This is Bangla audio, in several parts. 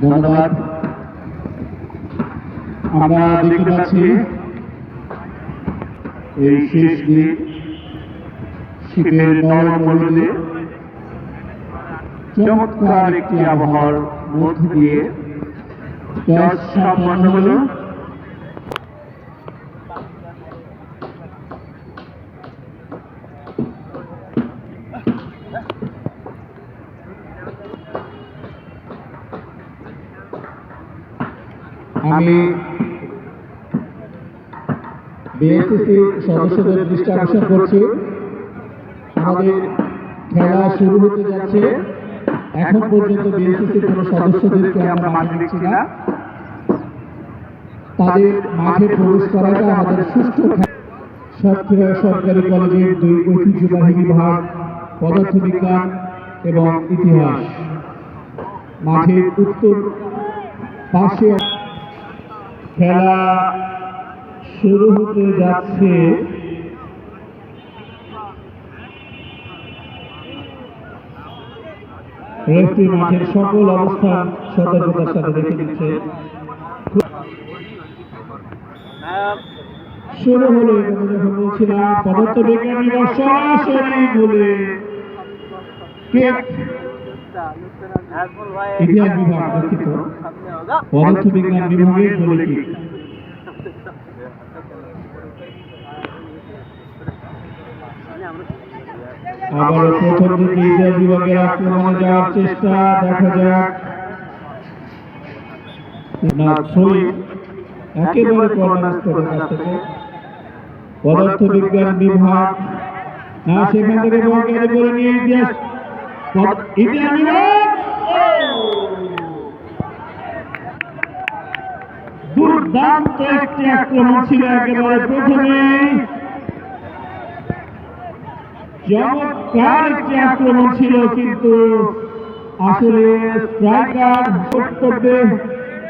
ধন্যবাদ। আমরা দেখতে পাচ্ছি এই শেষ দিন শীতের নরম মরুতে চমৎকার একটি আবহাওয়ার মধ্য দিয়ে টস সম্পন্ন হল। আমি বিএসসিসি সদস্যদের দৃষ্টি আকর্ষণ করছি, আমাদের খেলা শুরু হতে যাচ্ছে। এখন পর্যন্ত বিএসসিসির কোনো সদস্যদেরকে আমরা মাঠে দেখছি না। তাদের মাঠে প্রবেশ করাটা আমাদের সুষ্ঠু। সাতক্ষীরা সরকারি কলেজের 2 ঐতিহ্যবাহী বিভাগ পদার্থবিজ্ঞান এবং ইতিহাস মাঠের উত্তর পাশে খেলা শুরু হতে যাচ্ছে। রেফারি মাঠের সকল অবস্থান সতর্কতার সাথে দেখে দিচ্ছে। শুরু হলো যখন বলছিলাম পদার্থবিজ্ঞানীরা সরাসরি বলে ইতিহাস বিভাগ দুঃখিত পদার্থবিজ্ঞান বিভাগের বলে কি আবার প্রথম দিকে ইতিহাস বিভাগের আক্রমণে যাওয়ার চেষ্টা, দেখা যাক না ছড়ি একেবারে কর্নারস্টোনের কাছ থেকে পদার্থবিজ্ঞান বিভাগ না সেখান থেকে বল ক্যারি করে নিয়ে ইতিহাস বিভাগ দুর্দান্ত একটি আক্রমণ ছিল একেবারে প্রথমে, চমৎকার একটি আক্রমণ ছিল, কিন্তু আসলে স্ট্রাইকার কর্তব্যে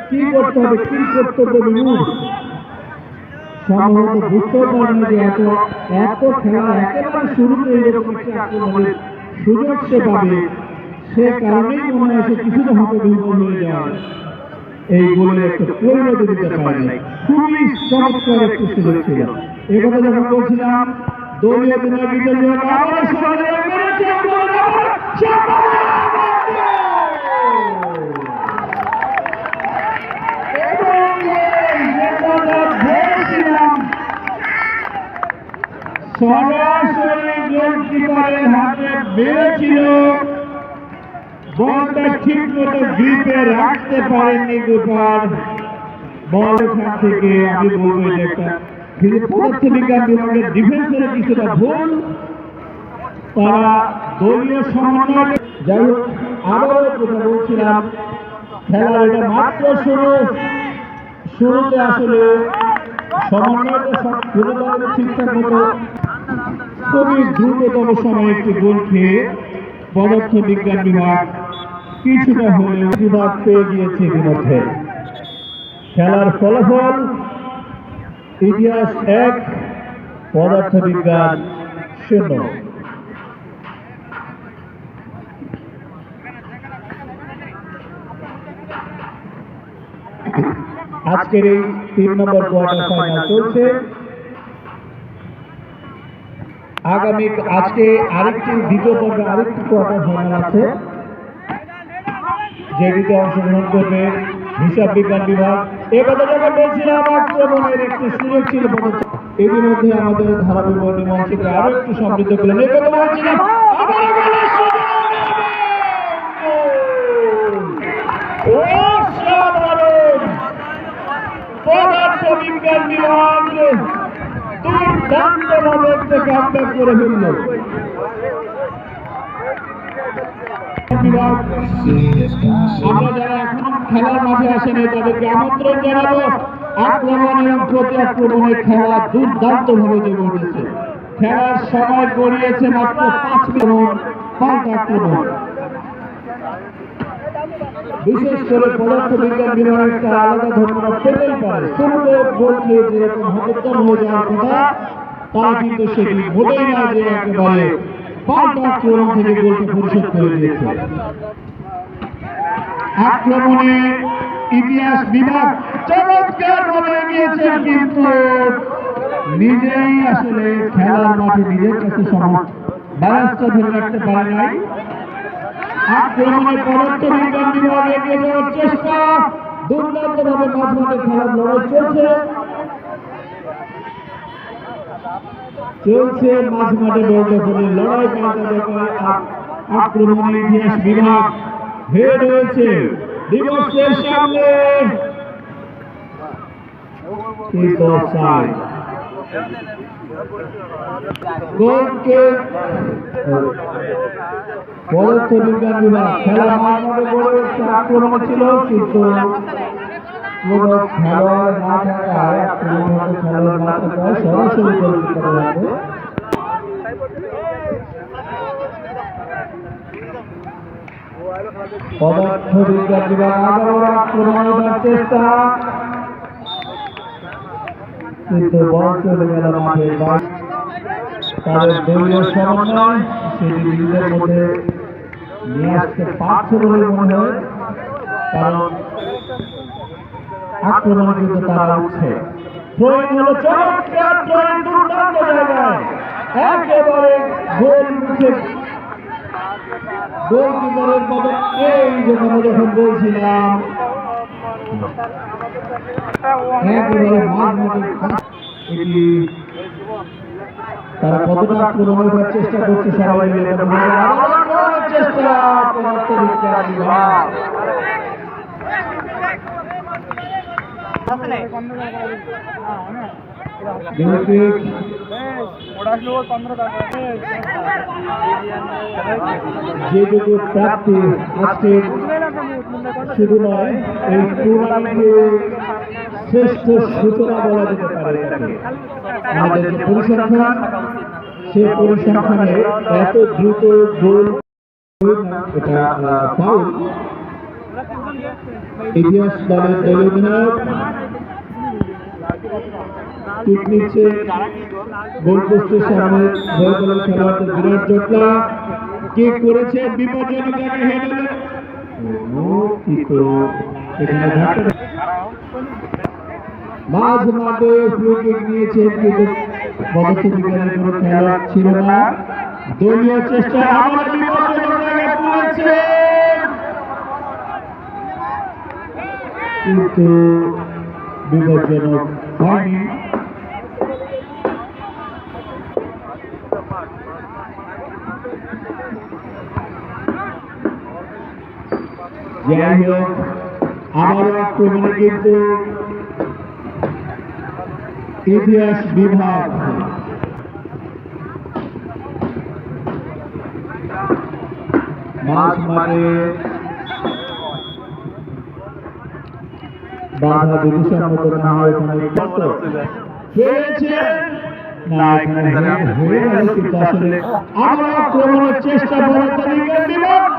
কি কর্তব্য বিমূঢ় সম্ভবত বুঝতে পারেন যে এত খেলা একেবারে শুরুতে এরকম একটি আক্রমণের সুযোগ সে পাবে, সে কারণেই মনে হয় সে কিছুটা হয়তো দুর্বল হয়ে যায়, এই গোলের একটা পরিণতি দিতে পারে নাই। খুবই চমৎকার একটি সুযোগ ছিল। এই কথা যখন বলছিলাম দলীয় দিনের বিজয় আবার সরাসরি গোলকিপারের হাতে বেড়েছিল, বলটা ঠিক মতো গ্রিপে রাখতে পারেননি গোপাল। বল এখান থেকে আমি বলবো এটা একটা পদার্থবিজ্ঞান বিভাগের ডিফেন্সের কিছুটা ভুল, তারা দলীয় সমন্বয়। যাই হোক, আবারও যেটা বলছিলাম খেলার এটা মাত্র শুরুতে আসলে সমন্বয়টা সব তুলে ধরে ঠিকঠাক মতো খুবই দ্রুততম সময়ে একটি গোল খেয়ে পদার্থবিজ্ঞান বিভাগ কিছুটা হলেও বিভাগ পেয়ে গিয়েছে ইতিমধ্যে। খেলার ফলাফল ইতিহাস 1 পদার্থবিজ্ঞান 0। আজকের এই 3 নম্বর কোয়ার্টার ফাইনাল চলছে। আগামী আজকে আরেকটি দ্বিতীয় পর্বে আরেকটি কোয়ার্টার ফাইনাল আছে, যেটিতে অংশগ্রহণ করবে হিসাব বিজ্ঞান বিভাগ। একথা যখন বলছিলাম আক্রমণের একটি সুযোগ ছিল, ইতিমধ্যে আমাদের ধারা বিবরণী মঞ্চকে আরো একটু সমৃদ্ধ করলেন। একথা বলছিলাম পদার্থবিজ্ঞান বিভাগ দুর্দান্তভাবে একটা কামব্যাক করে ফেলল। আমরা যারা এখন খেলার মাঠে আসেনি তাদেরকে আমন্ত্রণ জানাবো। আক্রমণ এবং প্রতি আক্রমণের খেলা দুর্দান্ত ভাবে জমে উঠেছে। খেলার সময় গড়িয়েছে মাত্র 5 মিনিট। পাল্টা আক্রমণ, বিশেষ করে পদার্থ বিজ্ঞান বিভাগ একটা আলাদা ধন্যবাদ পেতেই পারে। শুরুতে গোল খেয়ে যেরকম হতোত্তর হয়ে যাওয়ার কথা, তারা কিন্তু সেটি মোটেই না যে একেবারে পাল্টা আক্রমণ থেকে গোলটা পরিশোধ করে দিয়েছে। আক্রমণে ইতিহাস বিভাগ চমৎকার ভাবে এগিয়েছেন, কিন্তু নিজেই আসলে খেলার মাঠে নিজের কাছে ব্যালেন্সটা ধরে রাখতে পারে নাই। আক্রমণে পদার্থ বিজ্ঞান বিভাগ এগিয়ে যাওয়ার চেষ্টা, দুর্দান্ত ভাবে মাঝ মাঠে খেলার লড়াই চলছে মাঝ মাঠে বল দখলের লড়াই পাল্টা দখল। আক্রমণে ইতিহাস বিভাগ হেড হয়েছে দিবসের সামনে। পদার্থ বিজ্ঞান বিভাগ খেলা মাঝ মাঠে গড়ে উঠছে, আক্রমণ ছিল কিন্তু কোনো খেলোয়াড় না থাকায় আক্রমণে খেলোয়াড় না থাকায় সরাসরি গোল করা যাবে। পদার্থ বিজ্ঞান বিভাগ আবারও আক্রমণের চেষ্টা, কিন্তু বল চলে গেল মাঠের বাইরে। তাদের দলীয় সমন্বয় সেটি নিজেদের মধ্যে নিয়ে আসতে পারছে বলে মনে হয়, কারণ আক্রমণে কিন্তু তারা উঠছে। থ্রোইং হলো চমৎকার, থ্রোইং দুর্দান্ত জায়গায় একেবারে গোল মুখে গোলকিপারের মতো। এই যে আমরা যখন বলছিলাম একেবারে মাঝ মাঠে এটি তারা কতটা আক্রমণ করার চেষ্টা করছে সবাই মিলে চেষ্টা। পদার্থ বিজ্ঞান বিভাগ যেটুকু প্রাপ্তি আজকে শুধু নয়, এই টুর্নামেন্টে শ্রেষ্ঠ সূচনা বলা যেতে পারে। আমাদের যে পরিসংখ্যান, সে পরিসংখ্যানে এত দ্রুত গোল, এটা ফাউল। ইতিহাস দলের অধিনায়ক কিক নিচ্ছে, গোলপোস্টের সামনে হয়ে গেল খেলোয়াড়দের বিরাট জটলা। কিক করেছে বিপজ্জনক জায়গায়, মাঝ মাঠে ফ্রি কিক নিয়েছেন, কিন্তু পদার্থ বিজ্ঞানের কোনো খেলোয়াড় ছিল না। দলীয় চেষ্টা আবার বিপজ্জনক জায়গায় পড়েছে, কিন্তু বিপজ্জনক হয়নি। যাই হোক, আবারও আক্রমণে কিন্তু ইতিহাস বিভাগ। মাঝ মাঠে বাধা বিদূষণ মতো না হয় খেয়েছে না, এখানে হয়ে গেল, কিন্তু আসলে আবার আক্রমণের চেষ্টা পদার্থ বিজ্ঞান বিভাগ।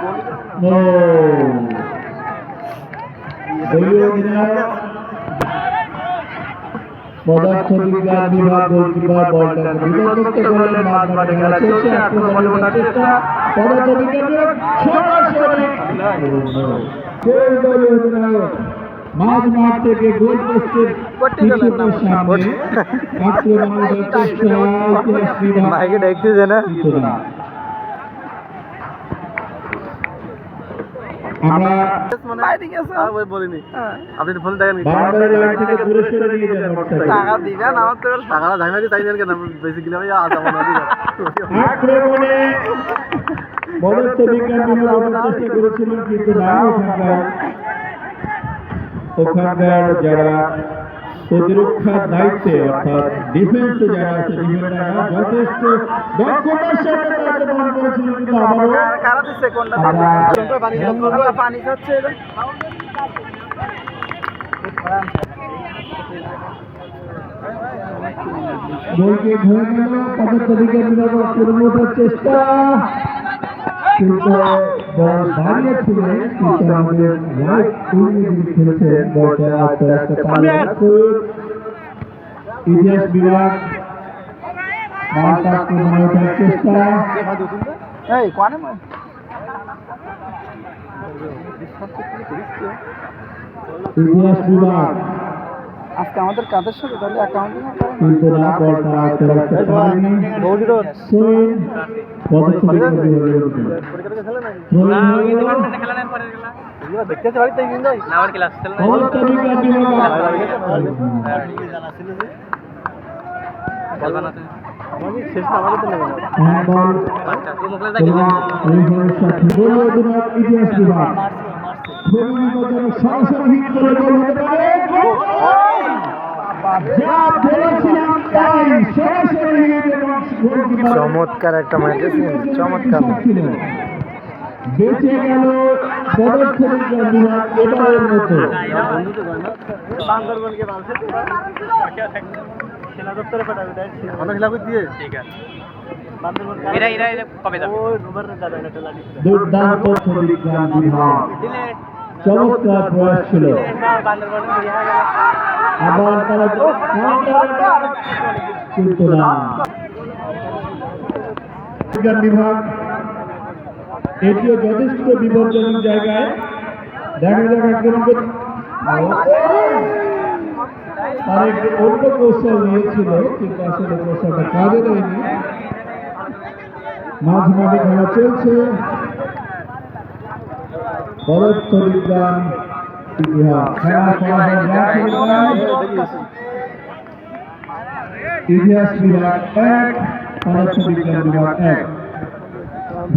পদার্থ বিজ্ঞান বিভাগ গোলকিপার বলটাকে বিপদমুক্ত করলেন। মাঝ মাঠে খেলা চলছে, আক্রমণের চেষ্টা পদার্থ বিজ্ঞান বিভাগ সরাসরি অধিনায়ক মাঝ মাঠ থেকে গোল পোস্টের কিছুটা সামনে আক্রমণের চেষ্টা। ইতিহাস বিভাগ মাইকে দেখতেছে না, আমরা বলিনি আপনি ফোন দেখেন বাউন্ডারি লাইন থেকে দূরে সরে নিয়ে যান। টাকা দিবেন, আমার তো টাকাটা ঝামেলা চাইছেন কেন, বেশি গেলে আমি আসাবো না। আক্রমণে পদার্থ বিজ্ঞান বিভাগ চেষ্টা করেছিলেন, কিন্তু না, ওখানকার যারা প্রতিরক্ষার দায়িত্বে অর্থাৎ ডিফেন্সে যারা আছে, ডিফেন্ডাররা যথেষ্ট দক্ষতার সাথে তাকে পালন করেছিলেন, কিন্তু আবারও কারা দিচ্ছে কোনটা পানি হচ্ছে। বলকে ধরে গেল পদার্থ বিজ্ঞান বিভাগ পূর্ণ ওঠার চেষ্টা, কিন্তু বল দাঁড়িয়েছিলেন, কিন্তু আমাদের রাইট উইংয়ে যিনি খেলছেন বলটা আয়ত্তে রাখতে পারলেন না। ইতিহাস বিভাগ বলটা পূর্ণ ওঠার চেষ্টা, ইতিহাস বিভাগ আজকে আমাদের কাদের সাথে তাহলে অ্যাকাউন্টিং কিন্তু না বলটা আয়ত্তে রাখতে পারেনি। সেই পদার্থ বিজ্ঞান বিভাগের উপর দেখতে পারি তাই কিন্তু পদার্থ বিজ্ঞান বিভাগ আমাদের শেষ না আমাদের তো নেবে না হ্যান্ডবল ইতিহাস বিভাগ সরাসরি হিট করে গোল হতে পারে। যা বলেছিলাম তাই, সরাসরি হিট এবং গোলকিপার চমৎকার একটা ম্যাচ চমৎকার বেঁচে গেল পদার্থ বিজ্ঞান বিভাগ এবারের মতো। দুর্দান্ত বিজ্ঞান বিভাগ, চমৎকার প্রয়াস ছিল। আবার তারা কিন্তু না, বিজ্ঞান বিভাগ এটিও যথেষ্ট বিপজ্জনক জায়গায়। দেখা যাক আক্রমণ করতে তার একটি অন্য কৌশল নিয়েছিল, কিন্তু আসলে কৌশলটা কাজে দেয়নি। মাঝ মাঠে খেলা চলছে, পদার্থ বিজ্ঞান ইতিহাস খেলা ইতিহাস বিভাগ 1 পদার্থ বিজ্ঞান বিভাগ 1।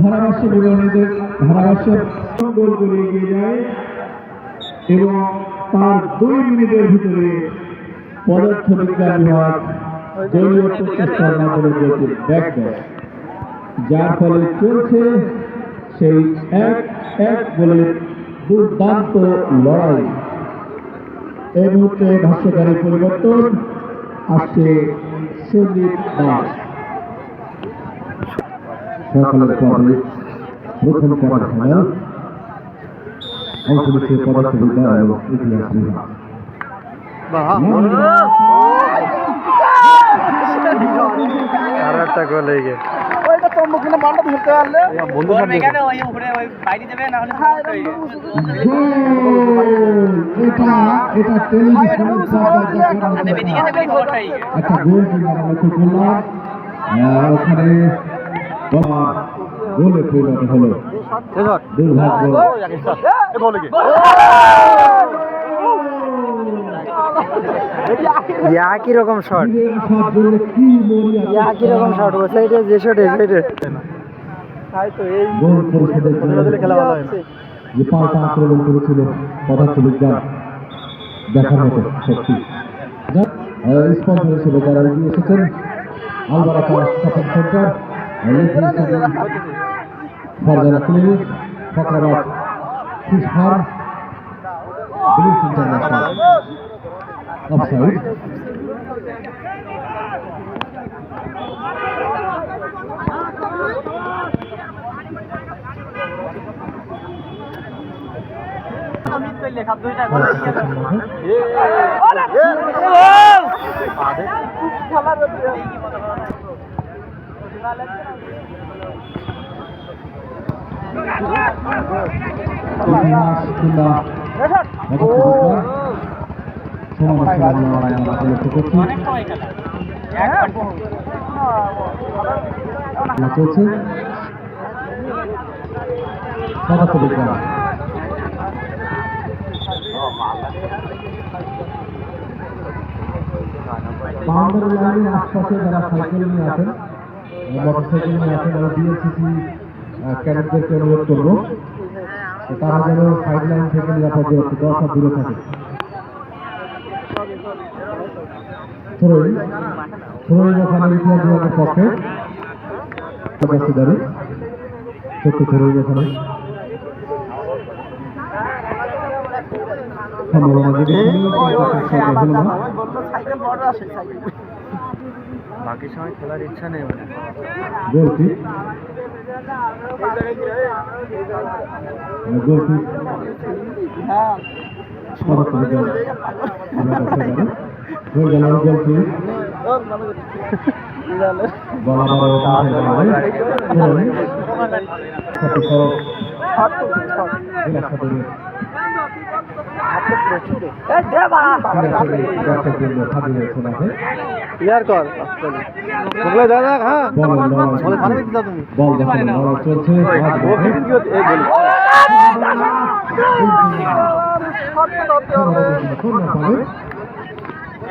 ধারাভাষ্য বিবরণীদের ধারাভাষ্য গোলগুলি এগিয়ে যায় এবং তার 2 মিনিটের ভিতরে পদার্থ বিজ্ঞান বিভাগ দলীয় প্রচেষ্টার মাধ্যমে গোলটি ব্যাক দেয়, যার ফলে চলছে সেই 1-1 গোলের দুর্দান্ত লড়াই। এই মুহূর্তে ভাষ্যকারী পরিবর্তন আসছে সন্দীপ দাস। সকালের পরে প্রথম কোয়ার্টার ফাইনাল অংশ নিচ্ছে পদার্থ বিজ্ঞান এবং ইতিহাস বিভাগ। আর একটা গোল হয়ে গেছে। ওইটা সম্মুখীনে বালটা ধরতে পারলে বন্ধু এখানে ওই উপরে ওই বাইরে দেবে না হলে এটা টেলিভিশনের একটা গোল লক্ষ্য করলাম, ওখানে গোলে পরিণত হলো। দুর্ভাগ্য একই রকম শট, একই রকম শট ও সাইডে যে শট এই সাইডে তাই তো এই গোল পরিষদের খেলা ভালো হয় যে পাল্টা আক্রমণ করেছিল পদার্থ বিজ্ঞান দেখার মতো সত্যি। স্পন্সর হিসেবে যারা এগিয়ে এসেছেন Albaraka shopping centre, Farzana clinic, Fakrabad fish farm, bleach international. Offside ইতিহাস কিংবা লক্ষ্য করছি চলছে পদার্থ বিজ্ঞান। বাউন্ডারি লাইনের আশপাশে যারা সাইকেল নিয়ে আসেন, মোটরসাইকেল নিয়ে আসেন, আমরা বিএসসিসি ক্যাডেটদেরকে অনুরোধ করবো তারা যেন সাইড লাইন থেকে নিরাপদ দূরত্ব 10 হাত দূরে থাকে। ওখানে ইতিহাস বিভাগের পক্ষে ছোট্ট ওখানে সম্ভাবনা যদি হলো না। সাইকেল বড় আছে সাইকেল বাকি সময় খেলার ইচ্ছা নেই মানে গোলকিক গোলকিক হ্যাঁ গোল গেল গোলকিক ক্লিয়ার কর বলে দাদা হ্যাঁ বলে খানে দিতে তুমি বল দেখো লড়াই চলছে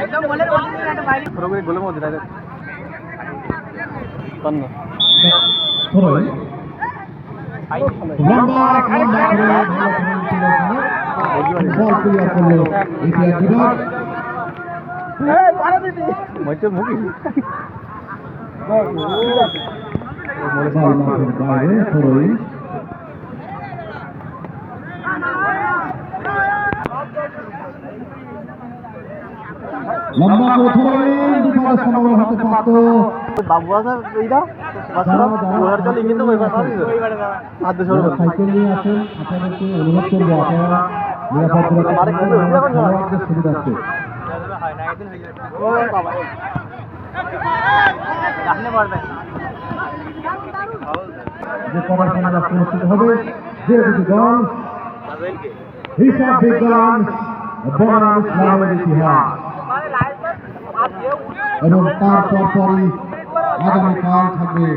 একদম বলে একটা বাইরে পুরো গোলের মধ্যে ডাইরেক্ট কন্ন লম্বা করে বিপদের সম্ভাবনা হতে পারত বাবু এইটা সাইকেল নিয়ে আসেন আপনাদেরকে অনুরোধ করবো আপনারা নিরাপদ সুবিধার্থে যে কবার খেলা অনুষ্ঠিত হবে যে দুটি দল হিসাব বিজ্ঞান বনাম ইসলামের ইতিহাস এবং তারপর পরই আগামীকাল থাকবে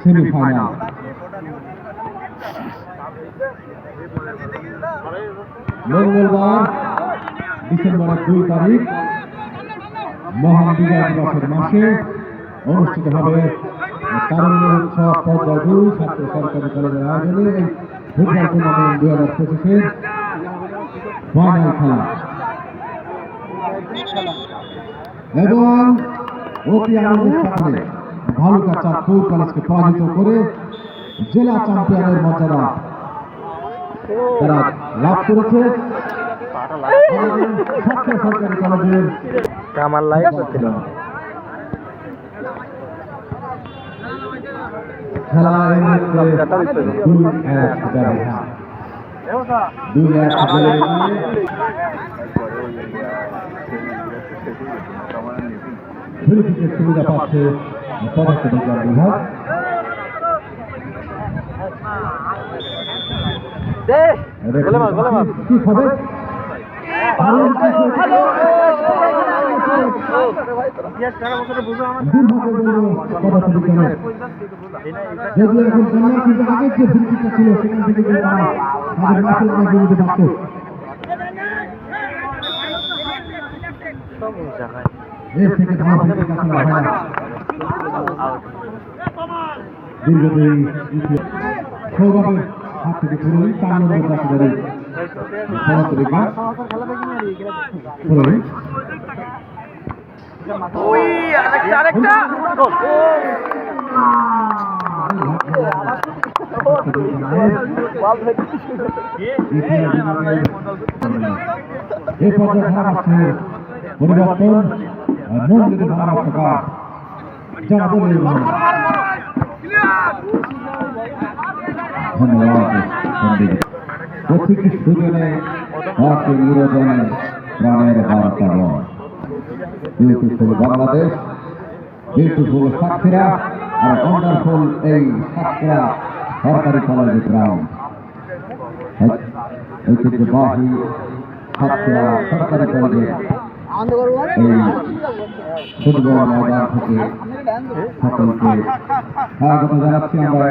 সেমিফাইনাল। মঙ্গলবার ডিসেম্বরের 2 তারিখ মহান বিজয় দিবসের মাসে অনুষ্ঠিত হবে তারুণ্য উৎসব পর্যায় 2 ছাত্র সরকারি কলেজের আয়োজনে এই ফুটবল টুর্নামেন্ট 2025-এর ফাইনাল খেলা এবং অতি আনন্দের সাথে ভালুকা চাঁদপুর কলেজকে পরাজিত করে জেলা চ্যাম্পিয়নের মর্যাদা তারা লাভ করেছে। ছাত্র সরকারি কলেজের আমার লাইফ হচ্ছিল খেলা এই মুহূর্তে 2-1 ব্যবধান 2-1 গোলে ভেরিফিকের সুবিধা পাচ্ছে পদার্থ বিজ্ঞান বিভাগ। কি হবে পদার্থ বিজ্ঞানের যদি এখন কন্যা কিন্তু আগের যে ভেরিফিকটা ছিল সেখান থেকে কিন্তু তারা তাদের মাসের অনেক বিরুদ্ধে পারত। এর থেকে ধারা ভেরিফিকেশন হয় না দীর্ঘদিন সৌরভের হাত থেকে পুরোই 4 নম্বর দাসিদারি পদার্থ বিজ্ঞান পুরোই এই পর্যায়ে ধারাভাষ্যের পরিবর্তন নন্দিত ধারাভাষ্যকার যারা বলে ধন্যবাদ প্রতিটি সুজনে ভারতের নিরোধনে প্রাণের বার্তা বয় বিউটিফুল বাংলাদেশ বিউটিফুল সাতক্ষীরা আর ওয়ান্ডারফুল এই সাতক্ষীরা সরকারি কলেজ গ্রাউন্ড ঐতিহ্যবাহী সাতক্ষীরা সরকারি কলেজের এই ফুটবল ময়দান থেকে সকলকে স্বাগত জানাচ্ছি আমরা।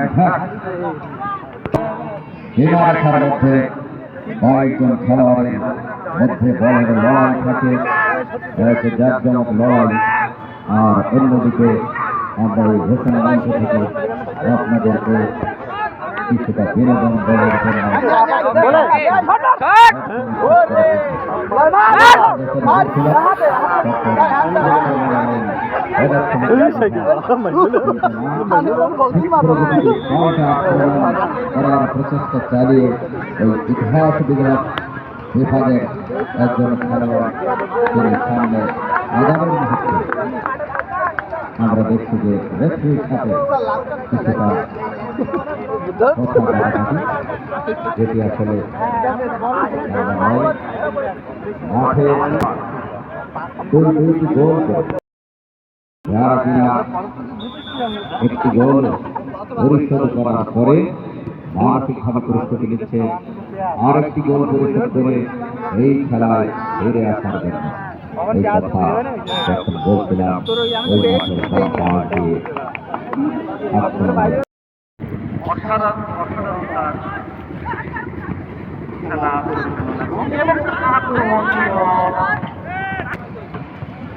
সীমারেখার মধ্যে কয়েকজন খেলোয়াড়ের মধ্যে বলের লড়াই থাকে, এক জাঁকজমক লড়াই, আর অন্যদিকে আমরা এই ঘোষণা মঞ্চ থেকে আপনাদেরকে কিছুটা বিনোদন দলের প্রচেষ্টা চালিয়ে এই ইতিহাস বিভাগের একজন খেলোয়াড় সামনে আগামী মুহূর্তে আমরা দেখছি যে রেফারির সাথে কিছুটা কথা কাটাকাটি, যেটি আসলে নয়। মাঠে দুইটি গোল করে যারা কিনা একটি গোল পরিশোধ করার পরে মানসিকভাবে প্রস্তুতি নিচ্ছে আর একটি গোল পরিশোধ করে এই খেলায় ফিরে আসার জন্য। এই কথা যখন বলছিলাম ওই মাঠের খেলা পাওয়া দিয়ে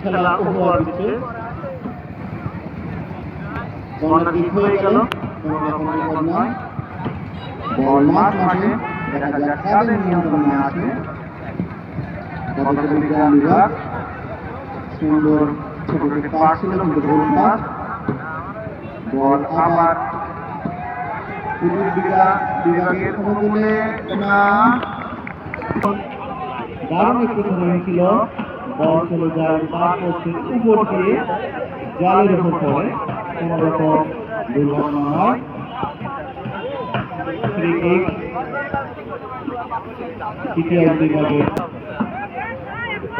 খেলা উপহার দিচ্ছে। বল ঠিক হয়ে গেল, বল মাঠে দেখা যাক কাদের নিয়ন্ত্রণে আছে। পদার্থবিজ্ঞান বিভাগ সুন্দর ছোট ছোট পাস ছিল কিন্তু ভুল পাস। বল আবার বিভাগের অনুকূলে না, দারুণ একটি ধরনের ছিল। বল চলে যায় পার পোস্টের উপর দিয়ে জালের উপর পড়ে, কোন রকম দুর্ঘটনা নয়। ফ্রি কিক ইতিহাস বিভাগের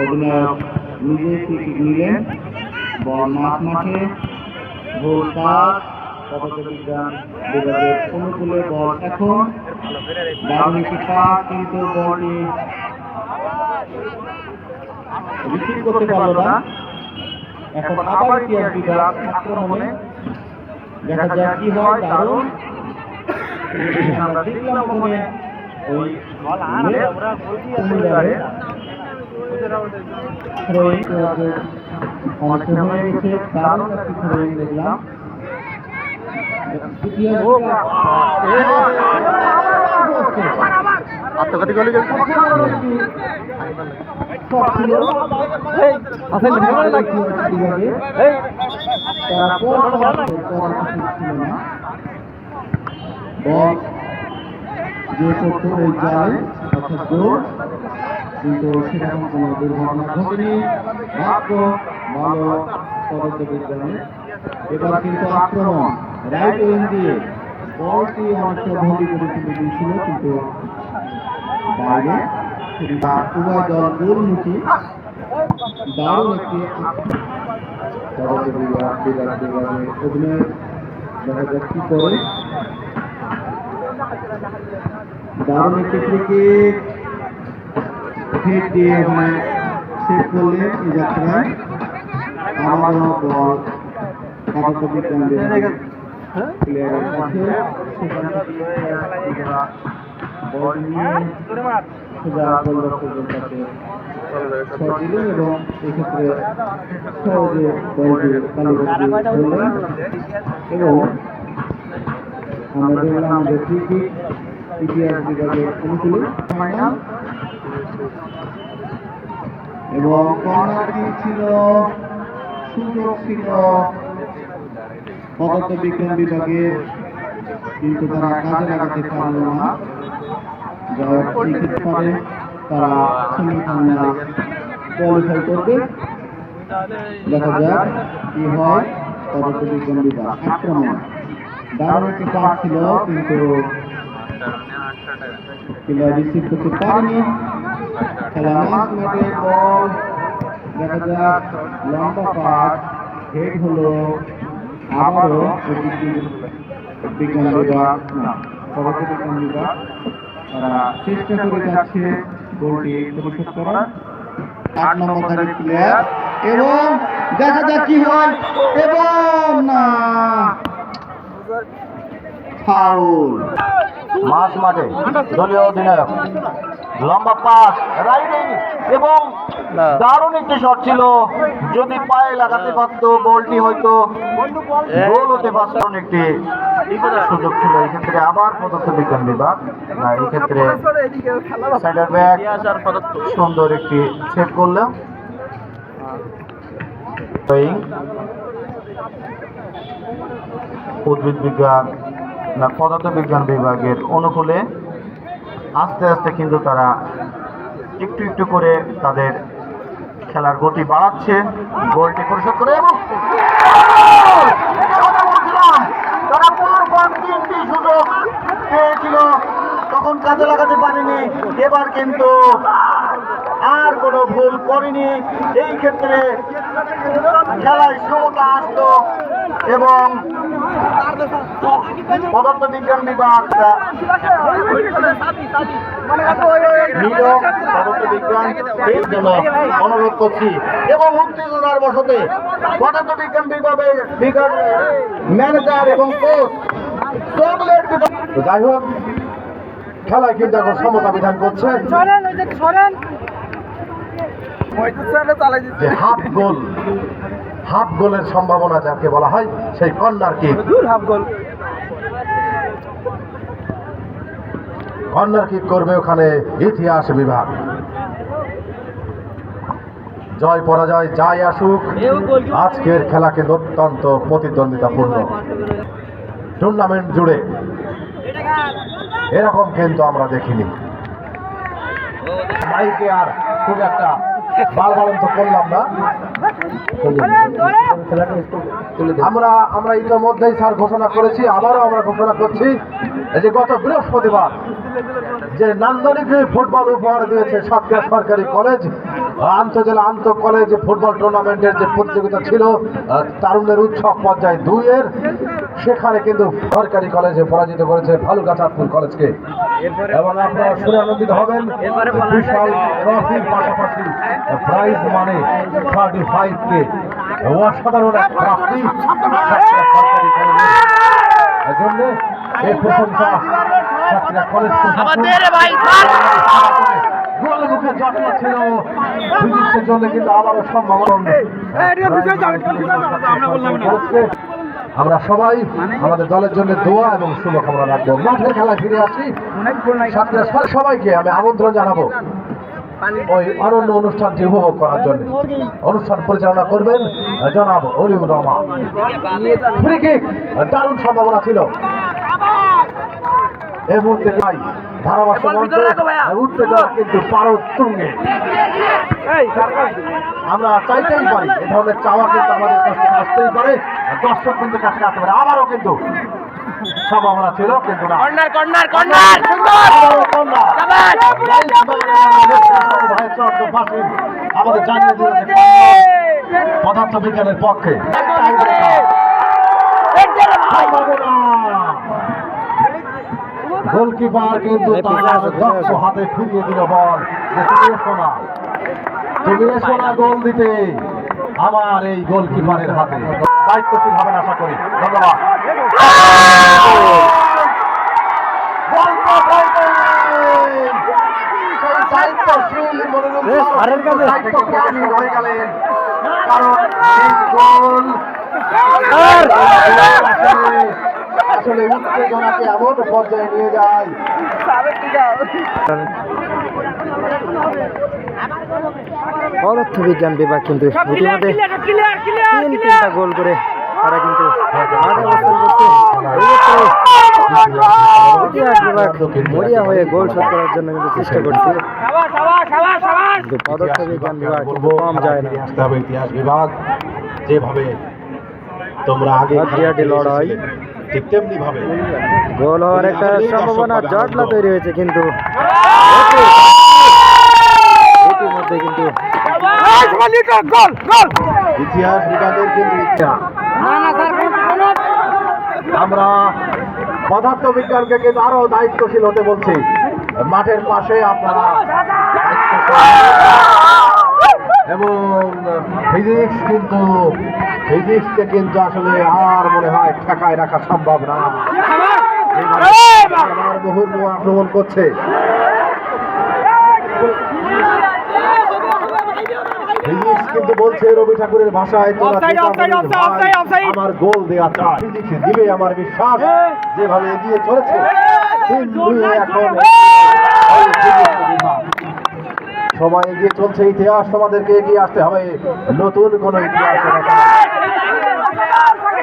অধিনায়ক নিজে ফ্রি কিক নিলেন। বল মাঠে ভোর পাস পদার্থবিজ্ঞান বিভাগের অনুকূলে। বল এখন দারুণ একটি পাস, কিন্তু বলটি রিসিভ করতে পারল না। এখন আবার ইতিহাস বিভাগ আক্রমণে, দেখা যাক কি হয়। দারুণ আমরা দেখলাম ওখানে ওই অনেক হয়ে গেছে, দারুণ একটি থ্রোয়িং দেখলাম। আত্মঘাতী গোলে গেছে। যে করতো ওই যায় অর্থাৎ গোল, কিন্তু সেরকম কোনো দুর্ঘটনা ঘটেনি। মাত্র ভালো পদার্থবিজ্ঞানে। এবার কিন্তু আক্রমণ রাইট উইং দিয়ে বলটি অনেকটা ভঙ্গি করে তুলে দিয়েছিল, কিন্তু বাইরে উভয় দল গোলমুখী। দারুণ একটি বিভাগের অভিনয়, দেখা যাক কি করে। দারুণ একটি ক্রিকেট হিট দিয়ে ওখানে সেভ করলেন এই যাত্রায়। আবারও বল পদার্থবিজ্ঞান বিভাগের প্লেয়ারের কাছে, সেখান থেকে বল নিয়ে সোজা গোলরক্ষকের কাছে শট দিলেন এবং এক্ষেত্রে সহজে বলটি তালুবন্দী করলেন। এবং আমরা দেখলাম আমাদের ফ্রি কিক ইতিহাস বিভাগের অনুকূলে ফাইনাল, এবং কর্নার কিক ছিল, সুযোগ ছিল পদার্থবিজ্ঞান বিভাগের, কিন্তু তারা কাজে লাগাতে পারল না। যারা ক্রিকেট পারে তারা সেমিফাইনাল কোয়ালিফাই করবে। দেখা যাক কি হয়। পদার্থবিজ্ঞান বিভাগ আক্রমণ, দারুণ একটি পাস ছিল, কিন্তু প্লেয়ার রিসিভ করতে পারেনি। খেলা মাঝ মাঠে বল, দেখা যাক লম্বা পাস, হেড হলো। আবারও বিজ্ঞান বিভাগ না পদার্থবিজ্ঞান বিভাগ তারা চেষ্টা করে যাচ্ছে গোলটি পরিশোধ করার। 8 নম্বর প্লেয়ার, এবং দেখা যাক কি হয়। এবং না, ফাউল। মাঝ মাঠে দলীয় অধিনায়ক লম্বা পাস রাইডিং, এবং দারুণ একটি শট ছিল। যদি পায়ে লাগাতে পারত বলটি হয়তো গোল হতে পারত। একটি সুযোগ ছিল এক্ষেত্রে। আবার পদার্থবিজ্ঞান বিভাগ না, এক্ষেত্রে সাইডার ব্যাক সুন্দর একটি সেভ করলো। উদ্ভিদ বিজ্ঞান না পদার্থবিজ্ঞান বিভাগের অনুকূলে আস্তে আস্তে কিন্তু তারা একটু একটু করে তাদের খেলার গতি বাড়াচ্ছে, গোলটি পরিশোধ করে এবং কথা বলছিলাম, তারা পরপর 3টি সুযোগ পেয়েছিল, তখন কাজে লাগাতে পারেনি। এবার কিন্তু আর কোনো ভুল করেনি, এই ক্ষেত্রে খেলায় সমতা আসলো এবং পদার্থবিজ্ঞান বিভাগ পদার্থবিজ্ঞান এই জন্য অনুরোধ করছি এবং উত্তেজনার বশতে পদার্থবিজ্ঞান বিভাগ ম্যানেজার এবং কোচ চকলেট যাই হোক, খেলায় কিন্তু এখন সমতা বিধান করছে যে হাফ গোলের সম্ভাবনা যাকে বলা হয় সেই কর্নার কিক করবে ওখানে ইতিহাস বিভাগ। জয় পরাজয় যাই আসুক, আজকের খেলা কিন্তু অত্যন্ত প্রতিদ্বন্দ্বিতাপূর্ণ। টুর্নামেন্ট জুড়ে এরকম কিন্তু আমরা দেখিনি। মাইকে আর খুব একটা বালবালন তো করলাম না, আমরা ইতিমধ্যেই স্যার ঘোষণা করেছি, আবারও আমরা ঘোষণা করছি যে গত বৃহস্পতিবার যে নান্দনিক ফুটবল উপহার দিয়েছে সাতক্ষীরা সরকারি কলেজ আন্তজেলা আন্ত কলেজ ফুটবল টুর্নামেন্টের যে প্রতিযোগিতা ছিল তারুণ্যের উৎসব পর্যায়ে 2-এর, সেখানে কিন্তু সরকারি কলেজে পরাজিত করেছে ভালুকা চাঁদপুর কলেজকে এবং আপনারা শুনে আনন্দিত হবেন। বিশাল ট্রফির পাশাপাশি প্রাইজ মানে 35K, অসাধারণ এক প্রাপ্তি সাতক্ষীরা সরকারি কলেজের জন্য। এই প্রশংসা সাতক্ষীরা কলেজ গোলের মুখে জটলা ছিল ফিজিক্সের জন্য, কিন্তু আবারও সম্ভাবনা। আমরা সবাই আমাদের দলের জন্য দোয়া এবং শুভকামনা রাখবো। মাঠের খেলায় ফিরে আসি, সাতক্ষীরা সবাইকে আমি আমন্ত্রণ জানাবো ওই অনন্য অনুষ্ঠানটি উপভোগ করার জন্য। অনুষ্ঠান পরিচালনা করবেন জনাব অলিউর রহমান। ফ্রি কিক, দারুণ সম্ভাবনা ছিল এই মুহূর্তে নাই ধারাভাষ্য মঞ্চে উত্তেজনা কিন্তু পারদ তুঙ্গে। আমরা চাইতেই পারি, এ ধরনের চাওয়া কিন্তু আমাদের কাছ থেকে আসতেই পারে, দর্শক কিন্তু কাছে আসতে পারে। আবারও কিন্তু সম্ভাবনা ছিল কিন্তু না। আমাদের জানিয়ে দিয়েছে পদার্থ বিজ্ঞানের পক্ষে গোলকিপার কিন্তু তার দক্ষ হাতে ফিরিয়ে দিল বল, তুমি এসো না গোল দিতে আমার এই গোলকিপারের হাতে। দায়িত্বশীল হবেন আশা করি। ধন্যবাদ। দায়িত্বশীল হয়ে গেলেন, কারণ এই গোল আসলে উত্তেজনাকে এমন পর্যায়ে নিয়ে যায়। পদার্থবিজ্ঞান বিভাগ কিন্তু ইতিমধ্যে 3টা গোল করে তারা কিন্তু মাঠে অবস্থান করছে। ইতিহাস বিভাগ মরিয়া হয়ে গোল শোধ করার জন্য কিন্তু চেষ্টা করছে, কিন্তু পদার্থবিজ্ঞান বিভাগ কিন্তু কম যায় না। আসতে হবে ইতিহাস বিভাগ, যেভাবে তোমরা আগে লড়াই ঠিক তেমনি ভাবে গোল হওয়ার একটা সম্ভাবনা জটলা তৈরি হয়েছে, কিন্তু ইতিমধ্যে কিন্তু ইতিহাস বিভাগের কিন্তু আমরা পদার্থ বিজ্ঞানকে কিন্তু আরো দায়িত্বশীল হতে বলছি। মাঠের পাশে আপনারা এবং ফিজিক্সকে কিন্তু আসলে আর মনে হয় ঠেকায় রাখা সম্ভব না। মুহুর্মুহু আক্রমণ করছে, ফিজিক্স কিন্তু বলছে রবি ঠাকুরের ভাষায় আমার গোল দেওয়া চায়, ফিজিক্স দিবে আমার বিশ্বাস। যেভাবে এগিয়ে চলেছে এখন সময় এগিয়ে চলছে, ইতিহাস তোমাদেরকে এগিয়ে আসতে হবে, নতুন কোন ইতিহাস।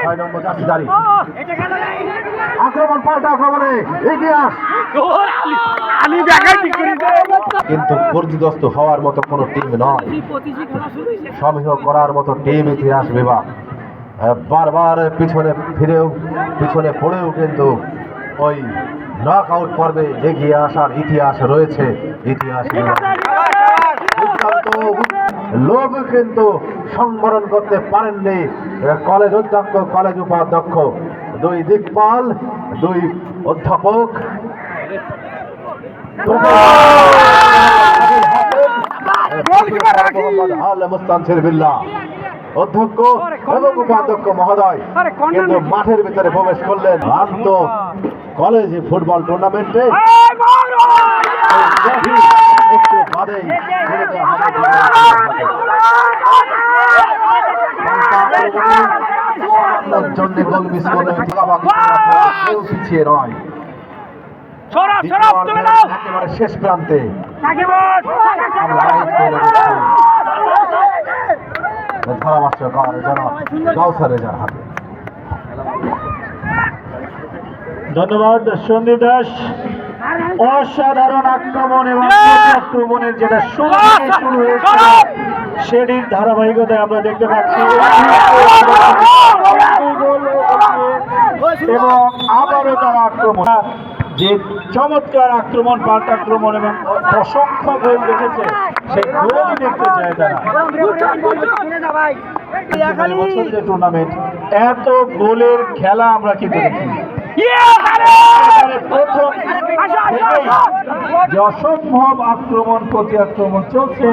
6 নম্বর জার্সি দাঁড়িয়ে আক্রমণ, পাল্টা আক্রমণে ইতিহাস কিন্তু পর্যদস্ত হওয়ার মতো কোনো টিম নয়, সমীহ করার মতো টিম ইতিহাস বিভাগ। বারবার পিছনে পড়েও কিন্তু ওই নক আউট পর্বে এগিয়ে আসার ইতিহাস রয়েছে ইতিহাস বিভাগ। লোক কিন্তু সংবরণ করতে পারেননি কলেজ অধ্যক্ষ, কলেজ উপাধ্যক্ষ, দুই দিকপাল, দুই অধ্যাপক অধ্যক্ষ এবং উপাধ্যক্ষ মহোদয় কিন্তু মাঠের ভিতরে প্রবেশ করলেন। আন্ত কলেজ ফুটবল টুর্নামেন্টে একটু বাদেই জন্য গোল মিস করে কেউ পিছিয়ে নয়। একেবারে শেষ প্রান্তে ধারাভাষ্যকার যেন কাউসার রেজার হাতে। ধন্যবাদ সন্দীপ দাস। অসাধারণ আক্রমণ এবং আক্রমণের যেটা শুরু হয়েছিল সেটির ধারাবাহিকতায় আমরা দেখতে পাচ্ছি এবং আবারও তারা আক্রমণ, যে চমৎকার আক্রমণ, পাল্টা আক্রমণ এবং অসংখ্য গোল দেখেছে, সেই গোলই দেখতে চায় তারা। টুর্নামেন্ট এত গোলের খেলা আমরা কিন্তু দেখি প্রথম যে অসম্ভব আক্রমণ প্রতি আক্রমণ চলছে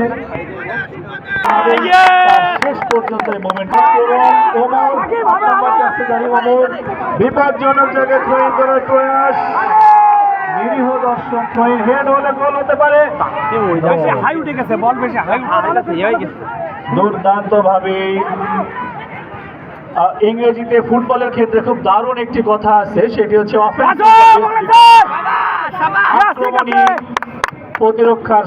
শেষ পর্যন্ত বিপজ্জনক জায়গায় থ্রোইং করার প্রয়াস, নিরীহ দর্শক থ্রোইং হেড হলে গোল হতে পারে। দুর্দান্ত ভাবে ইংরেজিতে ফুটবলের ক্ষেত্রে খুব দারুণ একটি কথা আছে, সেটি হচ্ছে আক্রমণী প্রতিরক্ষার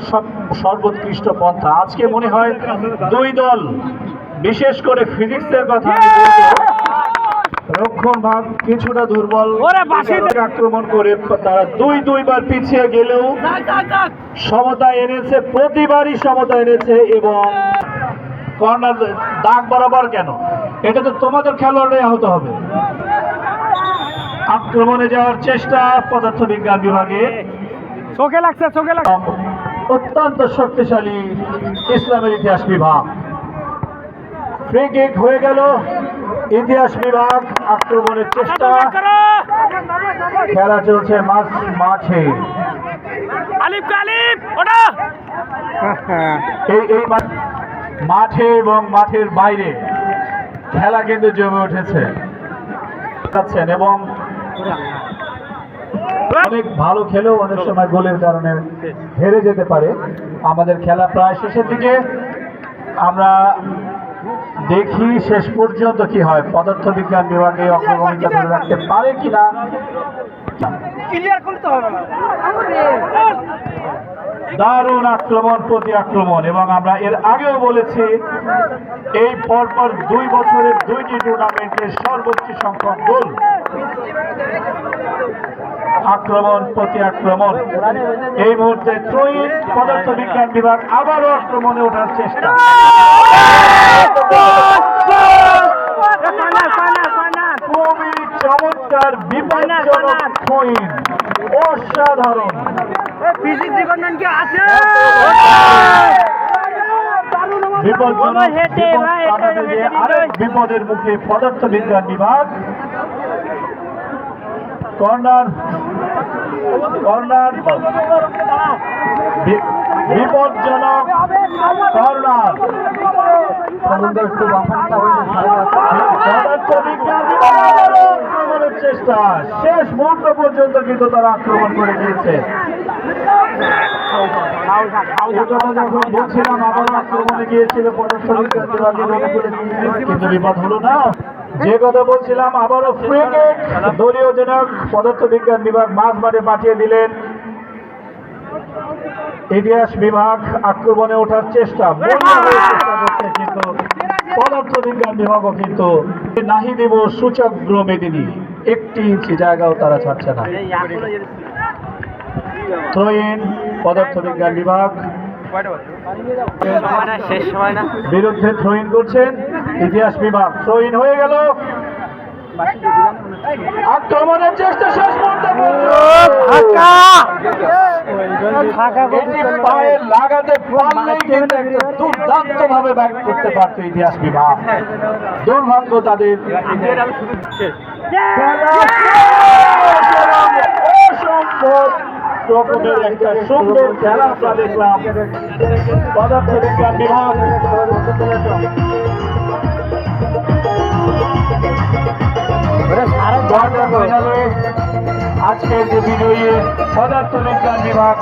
সর্বোৎকৃষ্ট পন্থা। আজকে মনে হয় দুই দল, বিশেষ করে ফিজিক্সের কথা রক্ষণ ভাগ কিছুটা দুর্বল, আক্রমণ করে তারা দুইবার পিছিয়ে গেলেও সমতা এনেছে, প্রতিবারই সমতা এনেছে। এবং কর্নার দাগ বরাবর কেন, এটা তো তোমাদের খেলোয়াড়রাই আহত হবে। আক্রমণে যাওয়ার চেষ্টা পদার্থবিজ্ঞান বিভাগে, চোখে লাগছে অত্যন্ত শক্তিশালী ইসলামের ইতিহাস বিভাগ। ফ্রি কিক হয়ে গেল, ইতিহাস বিভাগ আক্রমণের চেষ্টা, খেলা চলছে মাঠে। এই মাঠে এবং মাঠের বাইরে খেলা কিন্তু জমে উঠেছে এবং অনেক ভালো খেলেও অনেক সময় গোলের কারণে হেরে যেতে পারে। আমাদের খেলা প্রায় শেষের দিকে, আমরা দেখি শেষ পর্যন্ত কি হয়, পদার্থবিজ্ঞান বিভাগে অগ্রগমিতা ধরে রাখতে পারে কিনা। দারুণ আক্রমণ প্রতি আক্রমণ, এবং আমরা এর আগেও বলেছি এই পরপর 2 বছরের 2টি টুর্নামেন্টের সর্বোচ্চ সংখ্যক গোল। আক্রমণ প্রতি আক্রমণ, এই মুহূর্তে থ্রোইং, পদার্থবিজ্ঞান বিভাগ আবারও আক্রমণে ওঠার চেষ্টা। খুবই চমৎকার বিপজ্জনক থ্রোইং, অসাধারণ। আরেক বিপদের মুখে পদার্থবিজ্ঞান বিভাগ। কর্নার বিপজ্জনক কর্নার, আক্রমণের চেষ্টা, শেষ মুহূর্ত পর্যন্ত কিন্তু তারা আক্রমণ করে গিয়েছে। যখন বলছিলাম আবার আক্রমণে গিয়েছিল পদার্থবিজ্ঞান বিভাগের অনুকূলে, কিন্তু বিপদ হলো না। যে কথা বলছিলাম, আবারও ফ্রি কিক, দলীয় জনক পদার্থবিজ্ঞান বিভাগ মাঝ মাঠে পাঠিয়ে দিলেন। ইতিহাস বিভাগ আক্রমণে ওঠার চেষ্টা করছে, কিন্তু পদার্থবিজ্ঞান বিভাগও কিন্তু নাহি দেব সূচক মেদিনী, 1 ইঞ্চি জায়গাও তারা ছাড়ছে না। থ্রোইন পদার্থবিজ্ঞান বিভাগ বিরুদ্ধে থ্রোইন করছেন ইতিহাস বিভাগ। থ্রোইন হয়ে গেল, আক্রমণের চেষ্টা শেষ মুহূর্তে এটি পায়ে লাগাতে পারলেই কিন্তু একটা দুর্দান্ত ভাবে ব্যাট করতে পারত ইতিহাস বিভাগ। দুর্ভাগ্য তাদের। খেলা শেষ এবং অসম্ভব রকমের একটা সুন্দর খেলা আমরা দেখলাম পদার্থবিজ্ঞান বিভাগ। ফাইনালে আজকের যে বিজয়ী পদার্থবিজ্ঞান বিভাগ